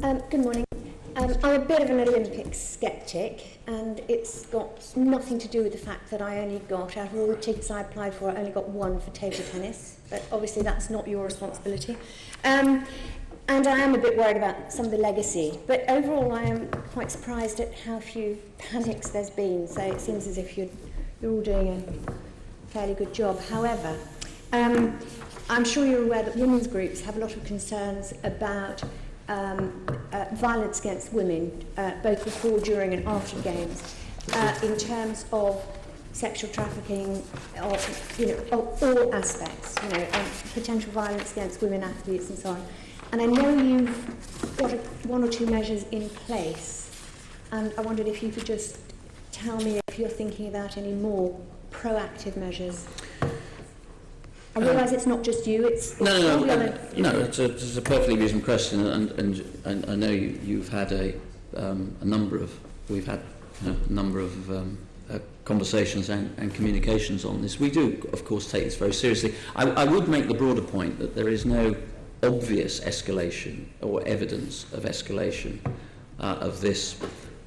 Good morning. I'm a bit of an Olympics sceptic, and it's got nothing to do with the fact that I only got, out of all the tickets I applied for, I only got one for table tennis, but obviously that's not your responsibility. And I am a bit worried about some of the legacy, but overall I am quite surprised at how few panics there's been, so it seems as if you're all doing a fairly good job. However, I'm sure you're aware that women's groups have a lot of concerns about violence against women, both before, during and after games, in terms of sexual trafficking, of all aspects, potential violence against women athletes and so on. And I know you've got one or two measures in place, and I wondered if you could just tell me if you're thinking about any more proactive measures. I realise it's not just you, it's No, it's a perfectly reasonable question, and I know you've had we've had a number of conversations and communications on this. We do, of course, take this very seriously. I would make the broader point that there is no obvious escalation or evidence of escalation of this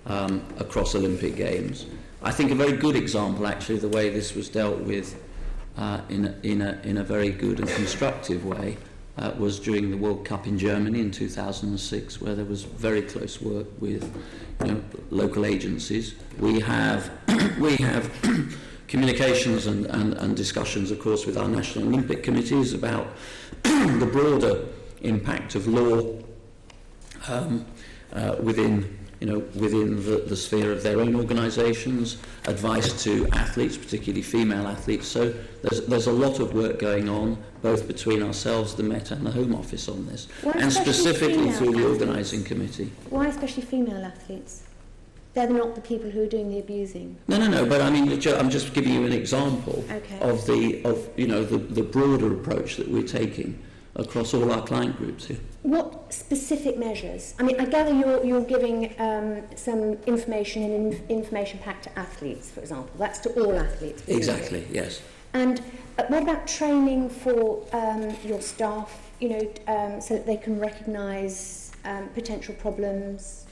across Olympic Games. I think a very good example, actually, the way this was dealt with in a very good and constructive way was during the World Cup in Germany in 2006, where there was very close work with local agencies. We have communications and discussions, of course, with our national Olympic committees about the broader impact of law within the sphere of their own organisations, advice to athletes, particularly female athletes. So there's a lot of work going on, both between ourselves, the Met and the Home Office on this, and specifically through the organising committee. Why especially female athletes? They're not the people who are doing the abusing. No. But I mean, I'm just giving you an example of the broader approach that we're taking across all our client groups here. What specific measures? I mean, I gather you're giving some information in an information pack to athletes, for example. That's to all athletes. Exactly, yes. And what about training for your staff, so that they can recognise potential problems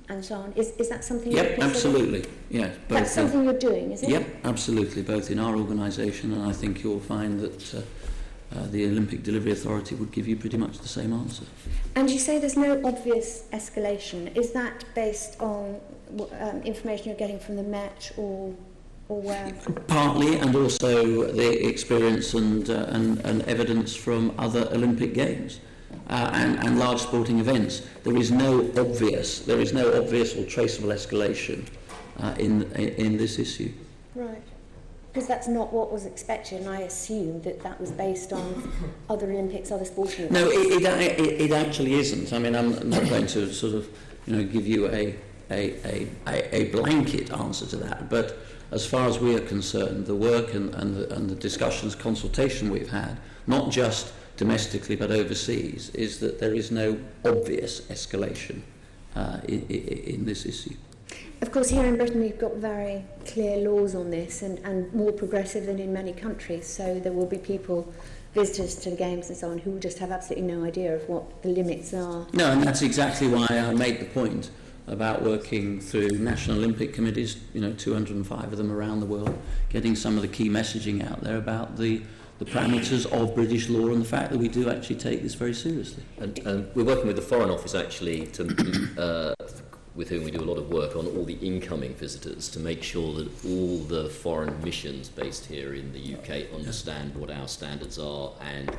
and so on? Is that something? Yep, absolutely. Yeah. That's something you're doing, is it? Yep, absolutely. Both in our organisation, and I think you'll find that the Olympic Delivery Authority would give you pretty much the same answer. And you say there's no obvious escalation. Is that based on information you're getting from the Met or where? Partly, and also the experience and evidence from other Olympic Games and large sporting events. There is no obvious or traceable escalation in this issue. Right. Because that's not what was expected, and I assumed that was based on other Olympics, other sporting events. No, it actually isn't. I mean, I'm not going to sort of, give you a blanket answer to that. But as far as we are concerned, the work and the discussions, consultation we've had, not just domestically but overseas, is that there is no obvious escalation in this issue. Of course, here in Britain we've got very clear laws on this and more progressive than in many countries, so there will be visitors to the games and so on, who will just have absolutely no idea of what the limits are. No, and that's exactly why I made the point about working through national Olympic committees, 205 of them around the world, getting some of the key messaging out there about the parameters of British law and the fact that we do actually take this very seriously. And we're working with the Foreign Office actually with whom we do a lot of work on all the incoming visitors to make sure that all the foreign missions based here in the UK understand what our standards are and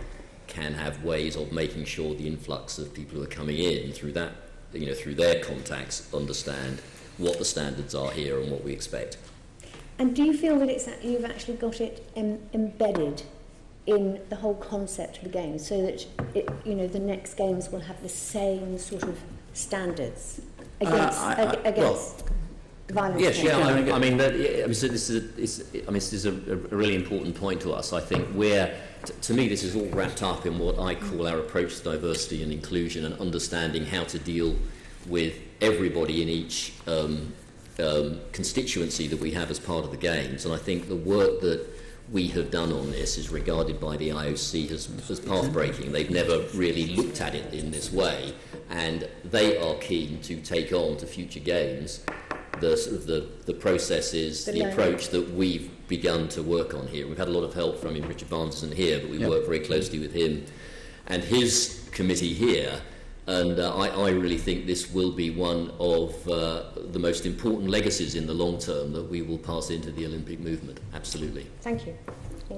can have ways of making sure the influx of people who are coming in through that, through their contacts, understand what the standards are here and what we expect. And do you feel that you've actually got it embedded in the whole concept of the games, so that the next games will have the same sort of standards against violence? Yes, yeah. So this is a really important point to us. I think to me, this is all wrapped up in what I call our approach to diversity and inclusion, and understanding how to deal with everybody in each constituency that we have as part of the games. And I think the work that we have done on this is regarded by the IOC as path-breaking. They've never really looked at it in this way, and they are keen to take on to future games the processes, the approach that we've begun to work on here. We've had a lot of help from him. Richard Barnes isn't here, but we work very closely with him and his committee here. And I really think this will be one of the most important legacies in the long term that we will pass into the Olympic movement. Absolutely. Thank you.